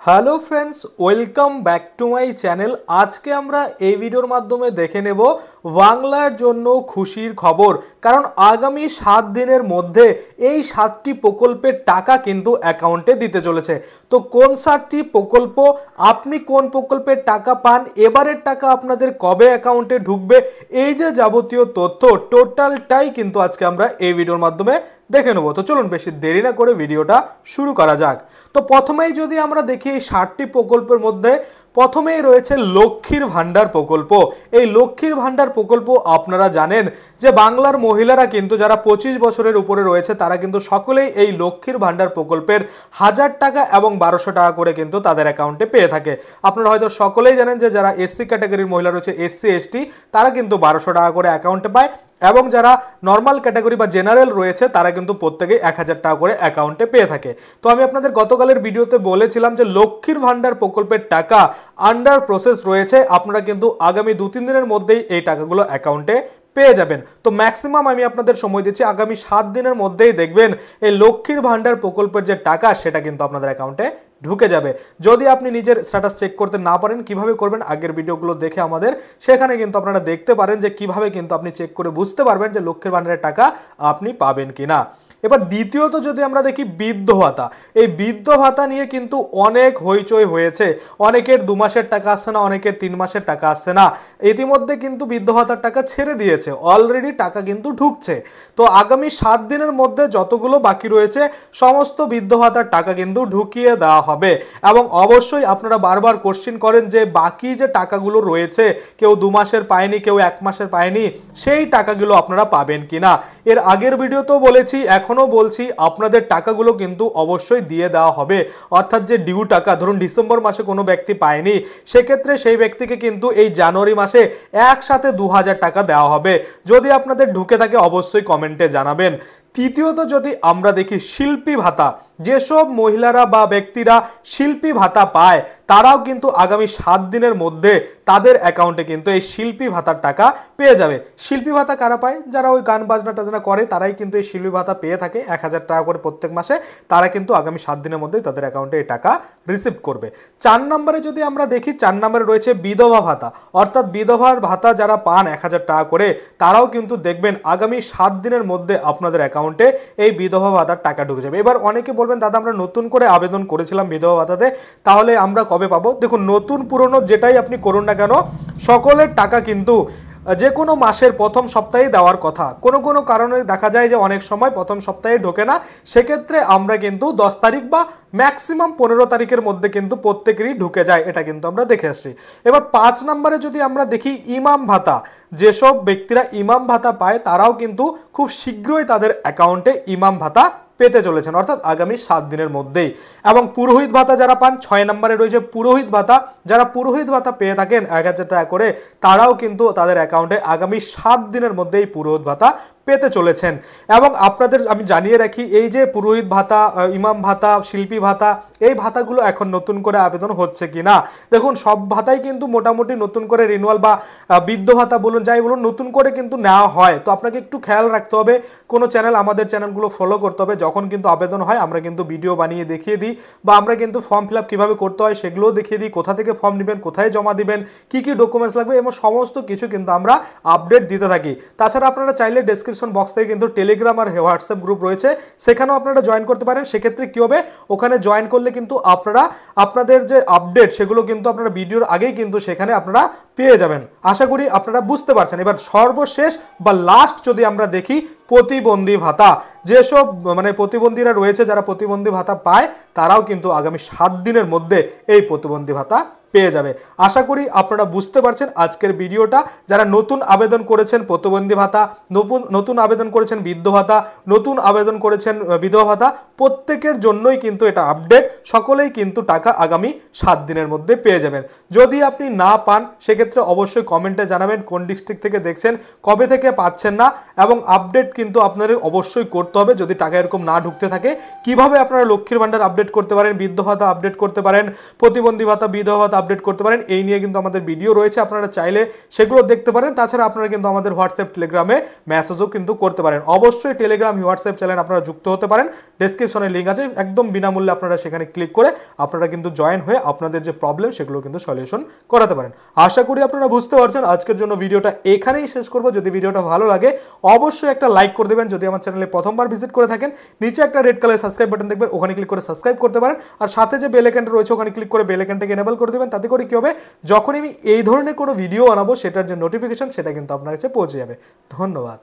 Hello friends, welcome back to my channel. আজকে আমরা এই ভিডিওর মাধ্যমে দেখে নেব বাংলার জন্য খুশির খবর। কারণ আগামী 7 দিনের মধ্যে এই 7টি প্রকল্পের টাকা কিন্তু অ্যাকাউন্টে দিতে চলেছে। তো কোন 7টি প্রকল্প, আপনি কোন প্রকল্পের টাকা পান, এবারের টাকা আপনাদের কবে অ্যাকাউন্টে ঢুকবে, এই যে যাবতীয় তথ্য টোটালটাই কিন্তু আজকে আমরা এই ভিডিওর মাধ্যমে দেখে নেব। তো চলুন বেশি দেরি না করে ভিডিওটা শুরু করা যাক। তো প্রথমেই যদি আমরা দেখি এই 7টি প্রকল্পের মধ্যে প্রথমেই রয়েছে লক্ষ্মীর ভাণ্ডার প্রকল্প। এই লক্ষ্মীর ভাণ্ডার প্রকল্প আপনারা জানেন যে বাংলার মহিলারা কিন্তু যারা 25 বছরের উপরে রয়েছে তারা কিন্তু সকলেই এই লক্ষ্মীর ভাণ্ডার প্রকল্পের 1000 টাকা এবং 1200 টাকা করে কিন্তু তাদের অ্যাকাউন্টে পেয়ে থাকে। আপনারা হয়তো সকলেই জানেন যে যারা এসসি ক্যাটাগরির মহিলা রয়েছে, এসসি এসটি, তারা কিন্তু 1200 টাকা করে অ্যাকাউন্টে পায় এবং যারা নর্মাল ক্যাটাগরি বা জেনারেল রয়েছে তারা কিন্তু প্রত্যেকেই 1000 টাকা করে অ্যাকাউন্টে পেয়ে থাকে। তো আমি আপনাদের গতকালের ভিডিওতে বলেছিলাম যে লক্ষ্মীর ভাণ্ডার প্রকল্পের টাকা আন্ডার প্রসেস রয়েছে, আপনারা কিন্তু আগামী 2-3 দিনের মধ্যেই এই টাকাগুলো অ্যাকাউন্টে পেয়ে যাবেন। তো ম্যাক্সিমাম আমি আপনাদের সময় দিচ্ছি আগামী 7 দিনের মধ্যেই দেখবেন এই লক্ষ্মীর ভাণ্ডার প্রকল্পের যে টাকা সেটা কিন্তু আপনাদের অ্যাকাউন্টে ঢুকে যাবে। যদি আপনি নিজের স্ট্যাটাস চেক করতে না পারেন, কিভাবে করবেন আগের ভিডিওগুলো দেখে আমাদের, সেখানে কিন্তু আপনারা দেখতে পারেন যে কিভাবে কিন্তু আপনি চেক করে বুঝতে পারবেন যে লক্ষ্মীর ভাণ্ডারের টাকা আপনি পাবেন কিনা। এবার দ্বিতীয়ত যদি আমরা দেখি বৃদ্ধ ভাতা, এই বৃদ্ধ ভাতা নিয়ে কিন্তু অনেক হইচই হয়েছে। অনেকের 2 মাসের টাকা আসছে না, অনেকের 3 মাসের টাকা আসছে না। ইতিমধ্যে কিন্তু বৃদ্ধ ভাতার টাকা ছেড়ে দিয়েছে, অলরেডি টাকা কিন্তু ঢুকছে। তো আগামী 7 দিনের মধ্যে যতগুলো বাকি রয়েছে সমস্ত বৃদ্ধ ভাতার টাকা কিন্তু ঢুকিয়ে দেওয়া হবে। এবং অবশ্যই আপনারা বারবার কোশ্চেন করেন যে বাকি যে টাকাগুলো রয়েছে, কেউ 2 মাসের পায়নি, কেউ 1 মাসের পায়নি, সেই টাকাগুলো আপনারা পাবেন কিনা। এর আগের ভিডিওতেও বলেছি, এখনো বলছি, আপনাদের টাকাগুলো কিন্তু অবশ্যই দিয়ে দেওয়া হবে। অর্থাৎ যে ডিউ টাকা, ধরুন ডিসেম্বর মাসে কোনো ব্যক্তি পায়নি, সেক্ষেত্রে সেই ব্যক্তিকে কিন্তু এই জানুয়ারি মাসে একসাথে 2000 টাকা দেওয়া হবে। যদি আপনাদের ঢুকে থাকে অবশ্যই কমেন্টে জানাবেন। তৃতীয়ত যদি আমরা দেখি শিল্পী ভাতা, যেসব মহিলারা বা ব্যক্তিরা শিল্পী ভাতা পায় তারাও কিন্তু আগামী 7 দিনের মধ্যে তাদের অ্যাকাউন্টে কিন্তু এই শিল্পী ভাতার টাকা পেয়ে যাবে। শিল্পী ভাতা কারা পায়? যারা ওই গান বাজনা টাজনা করে তারাই কিন্তু এই শিল্পী ভাতা পেয়ে থাকে 1000 টাকা করে প্রত্যেক মাসে। তারা কিন্তু আগামী 7 দিনের মধ্যেই তাদের অ্যাকাউন্টে এই টাকা রিসিভ করবে। 4 নম্বরে যদি আমরা দেখি, 4 নম্বরে রয়েছে বিধবা ভাতা। অর্থাৎ বিধবার ভাতা যারা পান 1000 টাকা করে, তারাও কিন্তু দেখবেন আগামী 7 দিনের মধ্যে আপনাদের অ্যাকাউন্টে এই বিধবা ভাতার টাকা ঢুকে যাবে। এবার অনেকে বলবেন, দাদা আমরা নতুন করে আবেদন করেছিলাম বিধবা ভাতাতে, তাহলে আমরা কবে পাবো? দেখুন, নতুন পুরনো যেটাই আপনি করুন না কেন, সকলের টাকা কিন্তু যে কোনো মাসের প্রথম সপ্তাহে দেওয়ার কথা। কোনো কোনো কারণে দেখা যায় যে অনেক সময় প্রথম সপ্তাহে ঢোকে না, সেক্ষেত্রে আমরা কিন্তু 10 তারিখ বা ম্যাক্সিমাম 15 তারিখের মধ্যে কিন্তু প্রত্যেকেরই ঢুকে যায়, এটা কিন্তু আমরা দেখে আসছি। এবার 5 নম্বরে যদি আমরা দেখি ইমাম ভাতা, যেসব ব্যক্তিরা ইমাম ভাতা পায় তারাও কিন্তু খুব শীঘ্রই তাদের অ্যাকাউন্টে ইমাম ভাতা পেতে চলেছেন, অর্থাৎ আগামী 7 দিনের মধ্যেই। এবং পুরোহিত ভাতা যারা পান, 6 নম্বরে রয়েছে পুরোহিত ভাতা। যারা পুরোহিত ভাতা পেয়ে থাকেন 1000 টাকা করে, তারাও কিন্তু তাদের অ্যাকাউন্টে আগামী 7 দিনের মধ্যেই পুরোহিত ভাতা পেতে চলেছেন। এবং আপনাদের আমি জানিয়ে রাখি, এই যে পুরোহিত ভাতা, ইমাম ভাতা, শিল্পী ভাতা, এই ভাতাগুলো এখন নতুন করে আবেদন হচ্ছে কিনা। দেখুন, সব ভাতাই কিন্তু মোটামুটি নতুন করে রিনিউয়াল বা বৃদ্ধ ভাতা বলুন, যাই বলুন, নতুন করে কিন্তু নেওয়া হয়। তো আপনাকে একটু খেয়াল রাখতে হবে, কোনো চ্যানেল, আমাদের চ্যানেলগুলো ফলো করতে হবে। যখন কিন্তু আবেদন হয় আমরা কিন্তু ভিডিও বানিয়ে দেখিয়ে দিই, বা আমরা কিন্তু ফর্ম ফিল আপ কীভাবে করতে হয় সেগুলোও দেখিয়ে দিই, কোথা থেকে ফর্ম নেবেন, কোথায় জমা দিবেন, কী কী ডকুমেন্টস লাগবে, এবং সমস্ত কিছু কিন্তু আমরা আপডেট দিতে থাকি। তাছাড়া আপনারা চাইলে ডেসক্রিপশন বক্স থেকে কিন্তু টেলিগ্রাম আর হোয়াটসঅ্যাপ গ্রুপ রয়েছে, সেখানেও আপনারা জয়েন করতে পারেন। সেক্ষেত্রে কী হবে, ওখানে জয়েন করলে কিন্তু আপনারা আপনাদের যে আপডেট সেগুলো কিন্তু আপনারা ভিডিওর আগেই কিন্তু সেখানে আপনারা পেয়ে যাবেন। আশা করি আপনারা বুঝতে পারছেন। এবার সর্বশেষ বা লাস্ট যদি আমরা দেখি প্রতিবন্ধী ভাতা, যেসব প্রতিবন্ধীরা রয়েছে, যারা প্রতিবন্ধী ভাতা পায় তারাও কিন্তু আগামী 7 দিনের মধ্যে এই প্রতিবন্ধী ভাতা পেয়ে যাবে। আশা করি আপনারা বুঝতে পারছেন আজকের ভিডিওটা। যারা নতুন আবেদন করেছেন প্রতিবন্ধী ভাতা, নতুন আবেদন করেছেন বৃদ্ধ ভাতা, নতুন আবেদন করেছেন বিধবা ভাতা, প্রত্যেকের জন্যই কিন্তু এটা আপডেট। সকলেই কিন্তু টাকা আগামী 7 দিনের মধ্যে পেয়ে যাবেন। যদি আপনি না পান সেক্ষেত্রে অবশ্যই কমেন্টে জানাবেন কোন ডিস্ট্রিক্ট থেকে দেখছেন, কবে থেকে পাচ্ছেন না, এবং আপডেট কিন্তু আপনাদের অবশ্যই করতে হবে যদি টাকা এরকম না ঢুকতে থাকে। কিভাবে আপনারা লক্ষ্মীর ভান্ডার আপডেট করতে পারেন, বৃদ্ধ ভাতা আপডেট করতে পারেন, প্রতিবন্ধী ভাতা, বিধবা ভাতা আপডেট করতে পারেন, এই নিয়ে কিন্তু আমাদের ভিডিও রয়েছে, আপনারা চাইলে সেগুলো দেখতে পারেন। তাছাড়া আপনারা কিন্তু আমাদের হোয়াটসঅ্যাপ টেলিগ্রামে মেসেজও কিন্তু করতে পারেন। অবশ্যই টেলিগ্রাম হোয়াটসঅ্যাপ চ্যানেল আপনারা যুক্ত হতে পারেন, ডেসক্রিপশনে লিঙ্ক আছে, একদম বিনামূল্যে আপনারা সেখানে ক্লিক করে আপনারা কিন্তু জয়েন হয়ে আপনাদের যে প্রবলেম সেগুলো কিন্তু সলিউশন করাতে পারেন। আশা করি আপনারা বুঝতে পারছেন। আজকের জন্য ভিডিওটা এখানেই শেষ করব। যদি ভিডিওটা ভালো লাগে অবশ্যই একটা লাইক করে দেবেন। যদি আমার চ্যানেলে প্রথমবার ভিজিট করে থাকেন, নিচে একটা রেড কালার সাবস্ক্রাইব বাটন দেখবেন, ওখানে ক্লিক করে সাবস্ক্রাইব করতে পারেন। আর সাথে যে বেল আইকনটা রয়েছে ওখানে ক্লিক করে বেল আইকনটাকে এনেবল করে দেবেন। তাতে করে কি হবে, যখন আমি এই ধরনের কোনো ভিডিও বানাবো সেটার যে নোটিফিকেশন সেটা কিন্তু আপনার কাছে পৌঁছে যাবে। ধন্যবাদ।